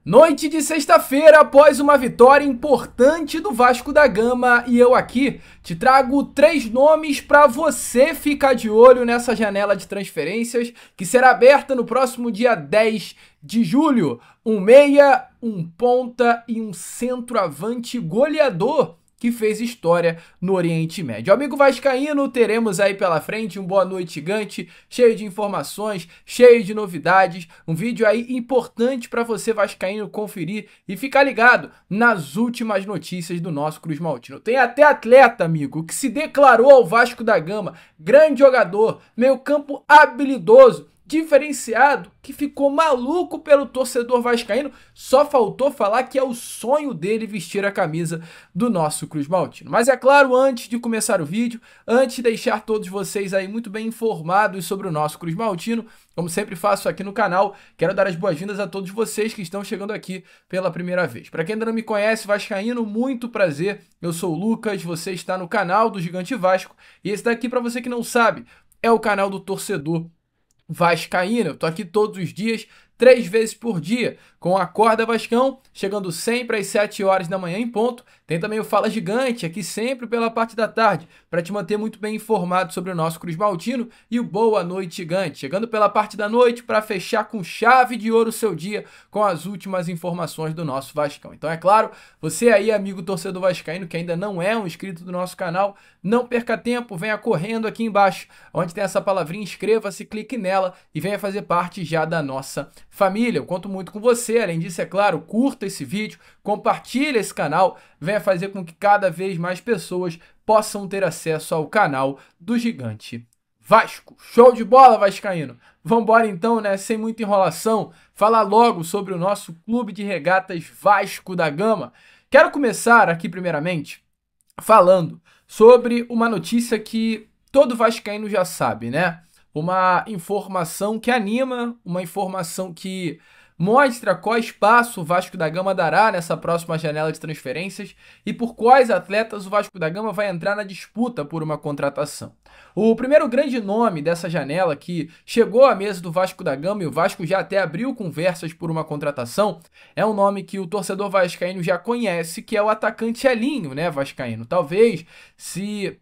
Noite de sexta-feira, após uma vitória importante do Vasco da Gama, e eu aqui te trago 3 nomes para você ficar de olho nessa janela de transferências que será aberta no próximo dia 10 de julho. Um meia, um ponta e um centroavante goleador que fez história no Oriente Médio. Amigo vascaíno, teremos aí pela frente um Boa Noite Gigante, cheio de informações, cheio de novidades, um vídeo aí importante para você vascaíno conferir e ficar ligado nas últimas notícias do nosso Cruz Maltino. Tem até atleta, amigo, que se declarou ao Vasco da Gama, grande jogador, meio campo habilidoso, diferenciado, que ficou maluco pelo torcedor vascaíno, só faltou falar que é o sonho dele vestir a camisa do nosso Cruz Maltino. Mas é claro, antes de começar o vídeo, antes de deixar todos vocês aí muito bem informados sobre o nosso Cruz Maltino, como sempre faço aqui no canal, quero dar as boas-vindas a todos vocês que estão chegando aqui pela primeira vez. Para quem ainda não me conhece, vascaíno, muito prazer, eu sou o Lucas, você está no canal do Gigante Vasco, e esse daqui, para você que não sabe, é o canal do torcedor vascaína. Eu tô aqui todos os dias, 3 vezes por dia, com a Acorda Vascão, chegando sempre às 7 horas da manhã em ponto. Tem também o Fala Gigante, aqui sempre pela parte da tarde, para te manter muito bem informado sobre o nosso Cruz Maltino, e o Boa Noite Gigante, chegando pela parte da noite para fechar com chave de ouro o seu dia com as últimas informações do nosso Vascão. Então é claro, você aí, amigo torcedor vascaíno, que ainda não é um inscrito do nosso canal, não perca tempo, venha correndo aqui embaixo, onde tem essa palavrinha, inscreva-se, clique nela e venha fazer parte já da nossa família. Eu conto muito com você, além disso, é claro, curta esse vídeo, compartilhe esse canal, venha fazer com que cada vez mais pessoas possam ter acesso ao canal do Gigante Vasco. Show de bola, vascaíno! Vambora então, né, sem muita enrolação, falar logo sobre o nosso Clube de Regatas Vasco da Gama. Quero começar aqui primeiramente falando sobre uma notícia que todo vascaíno já sabe, né? Uma informação que anima, uma informação que mostra qual espaço o Vasco da Gama dará nessa próxima janela de transferências e por quais atletas o Vasco da Gama vai entrar na disputa por uma contratação. O primeiro grande nome dessa janela que chegou à mesa do Vasco da Gama, e o Vasco já até abriu conversas por uma contratação, é um nome que o torcedor vascaíno já conhece, que é o atacante Elinho, né, vascaíno? Talvez, se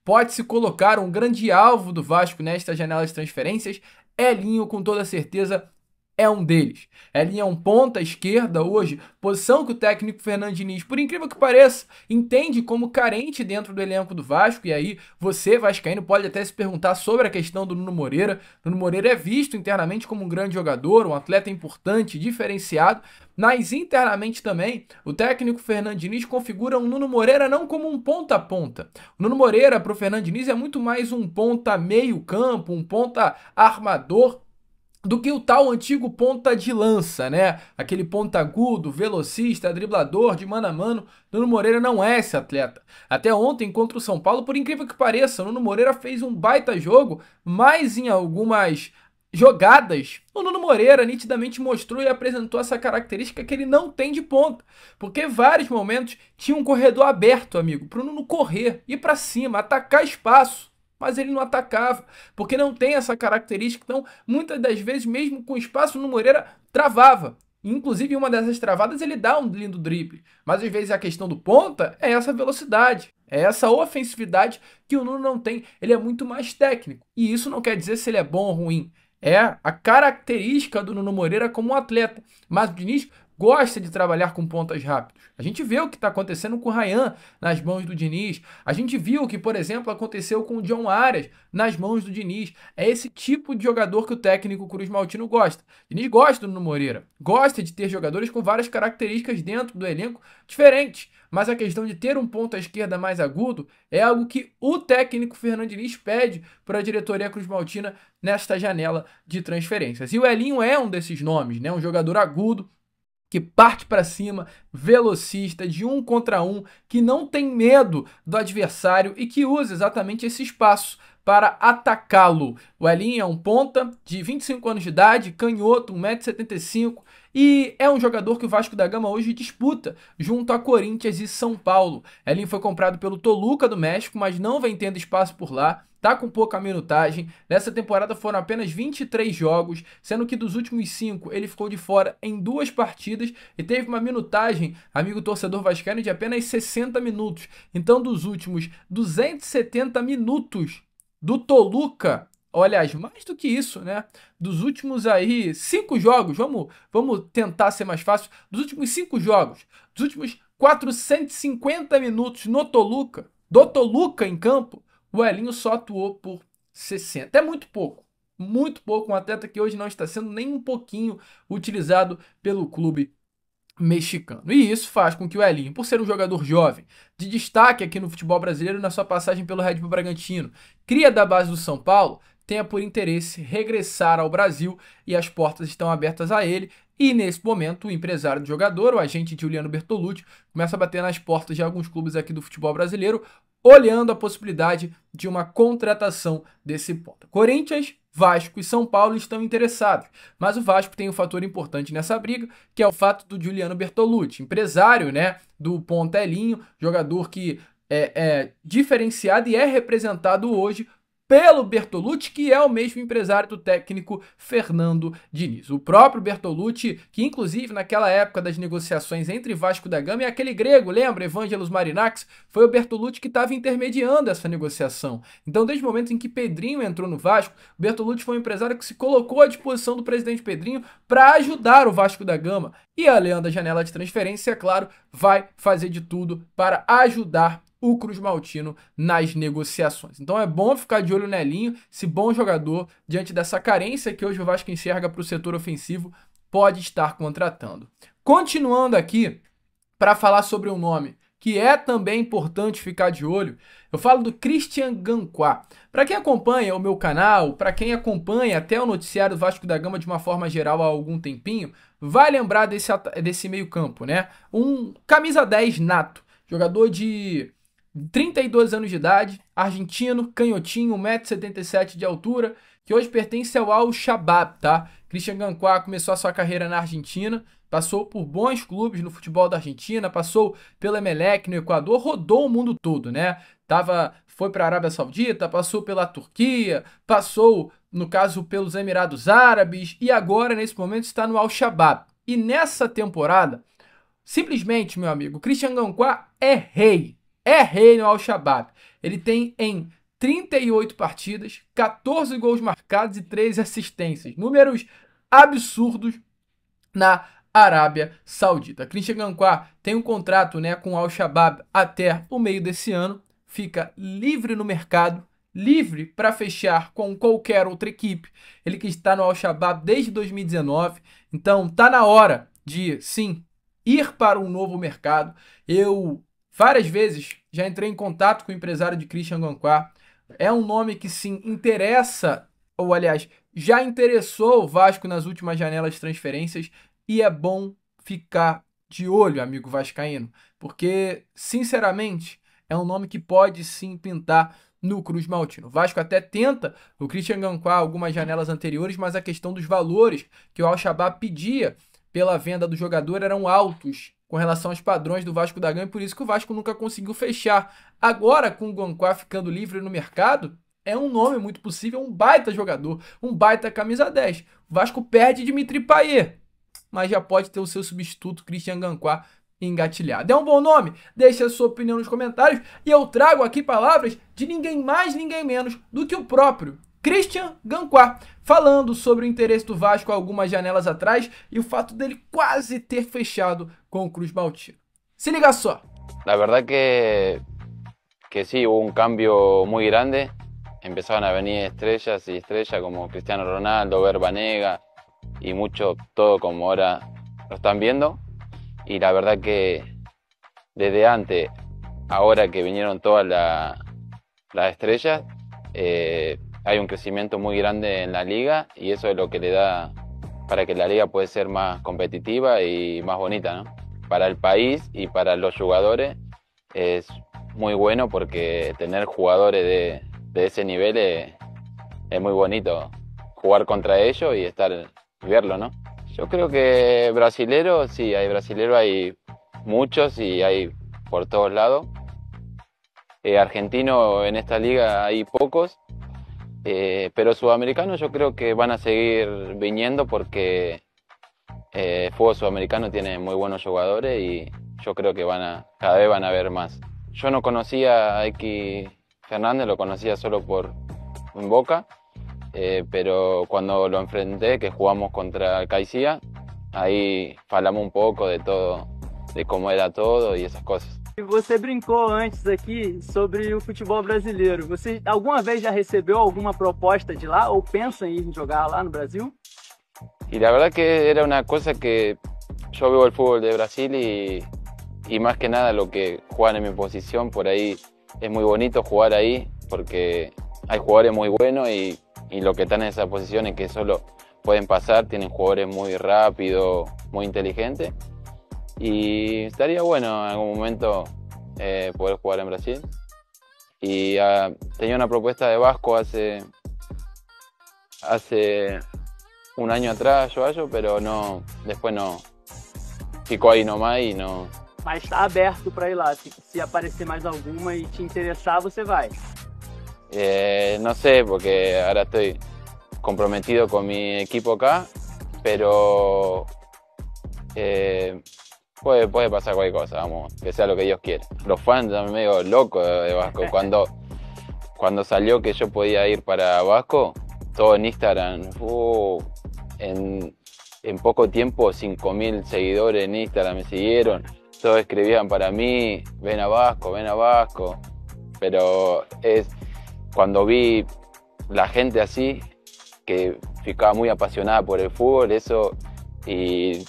pode-se colocar um grande alvo do Vasco nesta janela de transferências, Elinho com toda certeza é um deles. Elinho é um ponta esquerda hoje, posição que o técnico Fernando Diniz, por incrível que pareça, entende como carente dentro do elenco do Vasco, e aí você, vascaíno, pode até se perguntar sobre a questão do Nuno Moreira. Nuno Moreira é visto internamente como um grande jogador, um atleta importante, diferenciado, mas internamente também o técnico Fernando Diniz configura um Nuno Moreira não como um ponta a ponta. O Nuno Moreira para o Fernando Diniz é muito mais um ponta meio campo, um ponta armador, do que o tal antigo ponta de lança, né? Aquele ponta agudo, velocista, driblador, de mano a mano. Nuno Moreira não é esse atleta. Até ontem contra o São Paulo, por incrível que pareça, o Nuno Moreira fez um baita jogo, mas em algumas jogadas, o Nuno Moreira nitidamente mostrou e apresentou essa característica que ele não tem de ponta. Porque vários momentos tinha um corredor aberto, amigo, para o Nuno correr, ir para cima, atacar espaço. Mas ele não atacava, porque não tem essa característica. Então, muitas das vezes, mesmo com espaço, o Nuno Moreira travava. Inclusive, em uma dessas travadas, ele dá um lindo drible. Mas, às vezes, a questão do ponta é essa velocidade, é essa ofensividade que o Nuno não tem. Ele é muito mais técnico. E isso não quer dizer se ele é bom ou ruim. É a característica do Nuno Moreira como um atleta. Mas o Diniz gosta de trabalhar com pontas rápidos. A gente vê o que está acontecendo com o Ryan nas mãos do Diniz. A gente viu o que, por exemplo, aconteceu com o John Arias nas mãos do Diniz. É esse tipo de jogador que o técnico Cruz Maltino gosta. O Diniz gosta do Nuno Moreira. Gosta de ter jogadores com várias características dentro do elenco diferentes. Mas a questão de ter um ponta esquerda mais agudo é algo que o técnico Fernando Diniz pede para a diretoria Cruz Maltina nesta janela de transferências. E o Elinho é um desses nomes, né? Um jogador agudo, que parte para cima, velocista, de 1 contra 1, que não tem medo do adversário e que usa exatamente esse espaço para atacá-lo. O Elinho é um ponta de 25 anos de idade, canhoto, 1,75 m, e é um jogador que o Vasco da Gama hoje disputa junto a Corinthians e São Paulo. Elinho foi comprado pelo Toluca do México, mas não vem tendo espaço por lá. Tá com pouca minutagem. Nessa temporada foram apenas 23 jogos, sendo que dos últimos 5 ele ficou de fora em 2 partidas e teve uma minutagem, amigo torcedor vascaíno, de apenas 60 minutos. Então, dos últimos 270 minutos do Toluca, olha, mais do que isso, né? Dos últimos aí 5 jogos, vamos tentar ser mais fácil. Dos últimos 5 jogos, dos últimos 450 minutos no Toluca, do Toluca em campo, o Elinho só atuou por 60. É muito pouco. Muito pouco. Um atleta que hoje não está sendo nem um pouquinho utilizado pelo clube mexicano. E isso faz com que o Elinho, por ser um jogador jovem, de destaque aqui no futebol brasileiro na sua passagem pelo Red Bull Bragantino, cria da base do São Paulo, tenha por interesse regressar ao Brasil e as portas estão abertas a ele. E nesse momento o empresário do jogador, o agente Giuliano Bertolucci, começa a bater nas portas de alguns clubes aqui do futebol brasileiro, olhando a possibilidade de uma contratação desse ponta. Corinthians, Vasco e São Paulo estão interessados, mas o Vasco tem um fator importante nessa briga, que é o fato do Giuliano Bertolucci, empresário, né, do ponta Elinho, jogador que é diferenciado e é representado hoje pelo Bertolucci, que é o mesmo empresário do técnico Fernando Diniz. O próprio Bertolucci, que inclusive naquela época das negociações entre Vasco da Gama e aquele grego, lembra, Evangelos Marinakis, foi o Bertolucci que estava intermediando essa negociação. Então, desde o momento em que Pedrinho entrou no Vasco, o Bertolucci foi um empresário que se colocou à disposição do presidente Pedrinho para ajudar o Vasco da Gama. E além da janela de transferência, é claro, vai fazer de tudo para ajudar o Cruz Maltino nas negociações. Então é bom ficar de olho no Elinho, esse bom jogador, diante dessa carência que hoje o Vasco enxerga para o setor ofensivo, pode estar contratando. Continuando aqui, para falar sobre um nome que é também importante ficar de olho, eu falo do Christian Ganquá. Para quem acompanha o meu canal, para quem acompanha até o noticiário do Vasco da Gama de uma forma geral há algum tempinho, vai lembrar desse meio campo, né? Um camisa 10 nato, jogador de 32 anos de idade, argentino, canhotinho, 1,77 m de altura, que hoje pertence ao Al-Shabaab, tá? Christian Ganquá começou a sua carreira na Argentina, passou por bons clubes no futebol da Argentina, passou pelo Emelec no Equador, rodou o mundo todo, né? Foi para a Arábia Saudita, passou pela Turquia, passou, no caso, pelos Emirados Árabes e agora, nesse momento, está no Al-Shabaab. E nessa temporada, simplesmente, meu amigo, Christian Ganquá é rei. É rei no Al-Shabaab. Ele tem em 38 partidas, 14 gols marcados e 13 assistências. Números absurdos na Arábia Saudita. Christian Ganquá tem um contrato, né, com o Al-Shabaab até o meio desse ano. Fica livre no mercado, livre para fechar com qualquer outra equipe. Ele que está no Al-Shabaab desde 2019. Então tá na hora de, sim, ir para um novo mercado. Eu várias vezes já entrei em contato com o empresário de Christian Ganquá. É um nome que sim interessa, ou aliás, já interessou o Vasco nas últimas janelas de transferências e é bom ficar de olho, amigo vascaíno, porque, sinceramente, é um nome que pode sim pintar no Cruz Maltino. O Vasco até tenta o Christian Ganquá algumas janelas anteriores, mas a questão dos valores que o Al-Shabaab pedia pela venda do jogador eram altos com relação aos padrões do Vasco da Gama, e por isso que o Vasco nunca conseguiu fechar. Agora, com o Ganquá ficando livre no mercado, é um nome muito possível, um baita jogador, um baita camisa 10. O Vasco perde Dimitri Payet, mas já pode ter o seu substituto, Christian Ganquá, engatilhado. É um bom nome? Deixe a sua opinião nos comentários e eu trago aqui palavras de ninguém mais, ninguém menos do que o próprio Christian Ganquá, falando sobre o interesse do Vasco algumas janelas atrás e o fato dele quase ter fechado com o Cruz Maltino. Se liga só. La verdad que sí, hubo un cambio muy grande. Empezaron a venir estrellas y estrellas como Cristiano Ronaldo, Banega y mucho, todo como ahora lo están viendo. Y la verdad que desde antes, ahora que vinieron todas las estrellas, hay un crecimiento muy grande en la liga y eso es lo que le da para que la liga pueda ser más competitiva y más bonita, ¿no? Para el país y para los jugadores es muy bueno porque tener jugadores de ese nivel es muy bonito jugar contra ellos y verlo, ¿no? Yo creo que brasileros, sí, hay brasileros, hay muchos y hay por todos lados. Argentino en esta liga hay pocos, pero sudamericanos yo creo que van a seguir viniendo porque el fútbol sudamericano tiene muy buenos jugadores y yo creo que cada vez van a haber más. Yo no conocía a X Fernández, lo conocía solo por en Boca, pero cuando lo enfrenté, que jugamos contra Caixía, ahí falamos un poco de todo, de cómo era todo y esas cosas. Você brincou antes aqui sobre o futebol brasileiro. Você alguma vez já recebeu alguma proposta de lá ou pensa em ir jogar lá no Brasil? Y la verdad que era una cosa que yo veo el fútbol de Brasil y más que nada lo que juegan en mi posición, por ahí es muy bonito jugar ahí porque hay jugadores muy buenos y lo que están en esa posición es que solo pueden pasar, tienen jugadores muy rápidos, muy inteligentes y estaría bueno en algún momento poder jugar en Brasil. Y tenía una propuesta de Vasco hace un año atrás, pero no, después no, ficou ahí nomás y no. Mas está aberto para ir lá. Se aparecer mais alguma e te interessar, você vai. No sé, porque ahora estoy comprometido con mi equipo acá, pero puede pasar cualquier cosa, vamos, que sea lo que Dios quiera. Los fans están medio locos de Vasco. Cuando salió que yo podía ir para Vasco, todo en Instagram, en poco tiempo 5.000 seguidores en Instagram me siguieron, todos escribían para mí, ven a Vasco, pero cuando vi la gente así, que ficaba muy apasionada por el fútbol, eso, y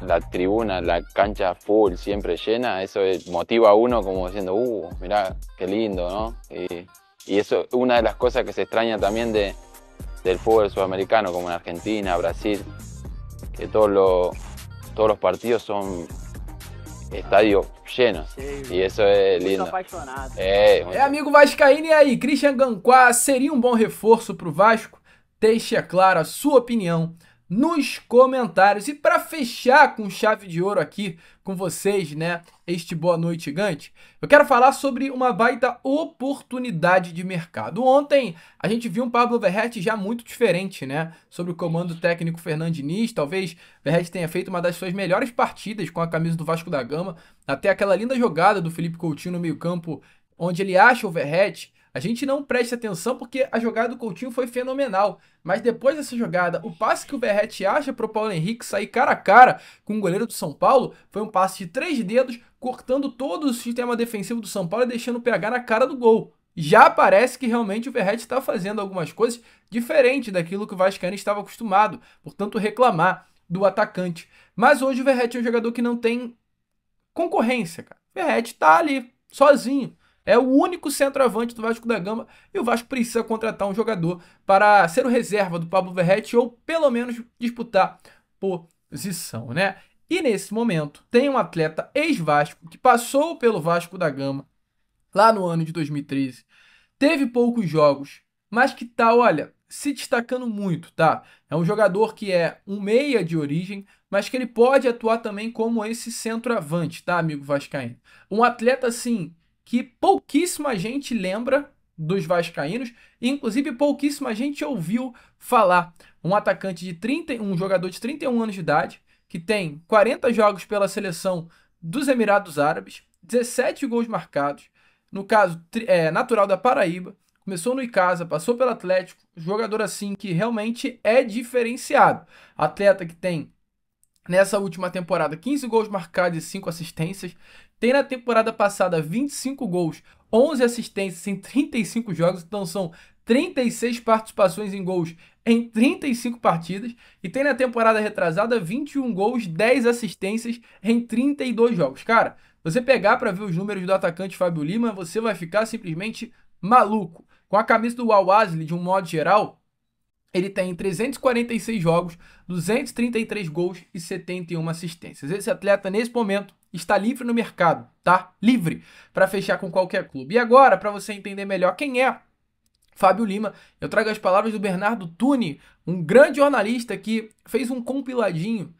la tribuna, la cancha full, siempre llena, eso motiva a uno como diciendo, mirá, qué lindo, ¿no? Y eso es una de las cosas que se extraña también del fútbol sudamericano, como en Argentina, Brasil, que todos los partidos son estadios llenos, e isso é lindo. Apaixonado. Amigo vascaíno, e aí, Christian Ganquá seria um bom reforço pro Vasco? Deixe, é claro, a sua opinião nos comentários. E para fechar com chave de ouro aqui com vocês, né, este Boa Noite Gigante, eu quero falar sobre uma baita oportunidade de mercado. Ontem a gente viu um Pablo Verratti já muito diferente, né, sobre o comando técnico Fernando Diniz. Talvez Verratti tenha feito uma das suas melhores partidas com a camisa do Vasco da Gama, até aquela linda jogada do Felipe Coutinho no meio-campo, onde ele acha o Verratti. A gente não presta atenção porque a jogada do Coutinho foi fenomenal, mas depois dessa jogada, o passe que o Verratti acha para o Paulo Henrique sair cara a cara com o goleiro do São Paulo foi um passe de 3 dedos, cortando todo o sistema defensivo do São Paulo e deixando o PH na cara do gol. Já parece que realmente o Verratti está fazendo algumas coisas diferentes daquilo que o Vascaíno estava acostumado, portanto reclamar do atacante. Mas hoje o Verratti é um jogador que não tem concorrência, cara. O Verratti está ali, sozinho. É o único centroavante do Vasco da Gama e o Vasco precisa contratar um jogador para ser o reserva do Pablo Verratti ou pelo menos disputar posição, né? E nesse momento tem um atleta ex-Vasco que passou pelo Vasco da Gama lá no ano de 2013, teve poucos jogos, mas que tá, olha, se destacando muito, tá? É um jogador que é um meia de origem, mas que ele pode atuar também como esse centroavante, tá, amigo vascaíno? Um atleta, assim, que pouquíssima gente lembra dos vascaínos, e inclusive pouquíssima gente ouviu falar. Um atacante um jogador de 31 anos de idade, que tem 40 jogos pela seleção dos Emirados Árabes, 17 gols marcados, no caso, natural da Paraíba, começou no Icasa, passou pelo Atlético, jogador assim que realmente é diferenciado. Atleta que tem, nessa última temporada, 15 gols marcados e 5 assistências, tem na temporada passada 25 gols, 11 assistências em 35 jogos, então são 36 participações em gols em 35 partidas, e tem na temporada retrasada 21 gols, 10 assistências em 32 jogos. Cara, você pegar para ver os números do atacante Fábio Lima, você vai ficar simplesmente maluco. Com a camisa do Al-Ahly, de um modo geral, ele tem 346 jogos, 233 gols e 71 assistências. Esse atleta, nesse momento, está livre no mercado, tá? Livre para fechar com qualquer clube. E agora, para você entender melhor quem é Fábio Lima. Eu trago as palavras do Bernardo Tuni, um grande jornalista que fez um compiladinho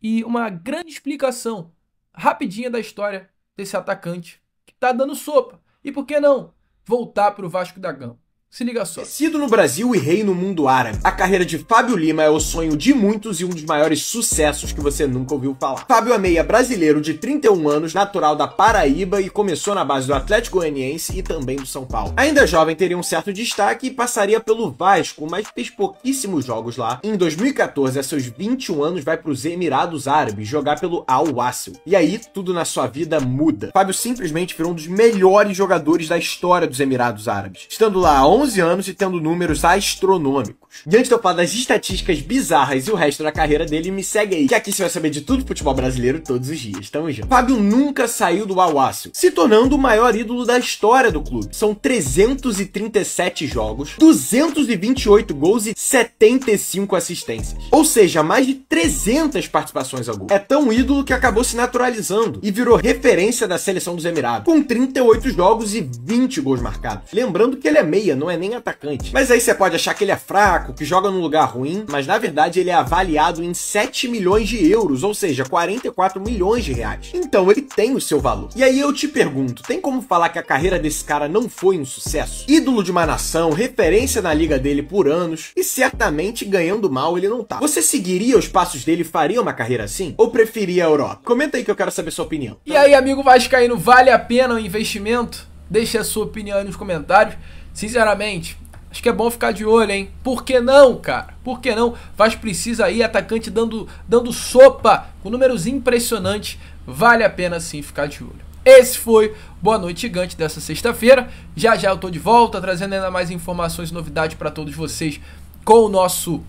e uma grande explicação rapidinha da história desse atacante que tá dando sopa. E por que não voltar pro Vasco da Gama? Se liga só. Nascido no Brasil e rei no mundo árabe, a carreira de Fábio Lima é o sonho de muitos e um dos maiores sucessos que você nunca ouviu falar. Fábio é meia brasileiro de 31 anos, natural da Paraíba e começou na base do Atlético Goianiense e também do São Paulo. Ainda jovem, teria um certo destaque e passaria pelo Vasco, mas fez pouquíssimos jogos lá. Em 2014, a seus 21 anos, vai para os Emirados Árabes jogar pelo Al-Wassil. E aí, tudo na sua vida muda. Fábio simplesmente virou um dos melhores jogadores da história dos Emirados Árabes, estando lá há 11 anos e tendo números astronômicos. E antes de eu falar das estatísticas bizarras e o resto da carreira dele, me segue aí, que aqui você vai saber de tudo do futebol brasileiro todos os dias. Tamo junto. Fábio nunca saiu do Al-Wassil, se tornando o maior ídolo da história do clube. São 337 jogos, 228 gols e 75 assistências. Ou seja, mais de 300 participações ao gol. É tão ídolo que acabou se naturalizando e virou referência da seleção dos Emirados, com 38 jogos e 20 gols marcados. Lembrando que ele é meia, não é nem atacante. Mas aí você pode achar que ele é fraco, que joga num lugar ruim, mas na verdade ele é avaliado em 7 milhões de euros, ou seja, 44 milhões de reais. Então ele tem o seu valor. E aí eu te pergunto, tem como falar que a carreira desse cara não foi um sucesso? Ídolo de uma nação, referência na liga dele por anos, e certamente ganhando mal ele não tá. Você seguiria os passos dele e faria uma carreira assim? Ou preferia a Europa? Comenta aí que eu quero saber sua opinião. E aí, amigo vascaíno, vale a pena o investimento? Deixe a sua opinião aí nos comentários. Sinceramente, acho que é bom ficar de olho, hein? Por que não, cara? Por que não? Vasco precisa aí, atacante dando sopa, com números impressionantes. Vale a pena sim ficar de olho. Esse foi Boa Noite Gigante dessa sexta-feira. Já já eu tô de volta, trazendo ainda mais informações e novidades para todos vocês com o nosso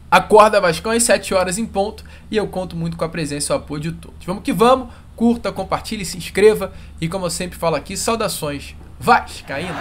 Acorda Vascão às 7 horas em ponto. E eu conto muito com a presença e o apoio de todos. Vamos que vamos, curta, compartilhe, se inscreva. E como eu sempre falo aqui, saudações vascaínas.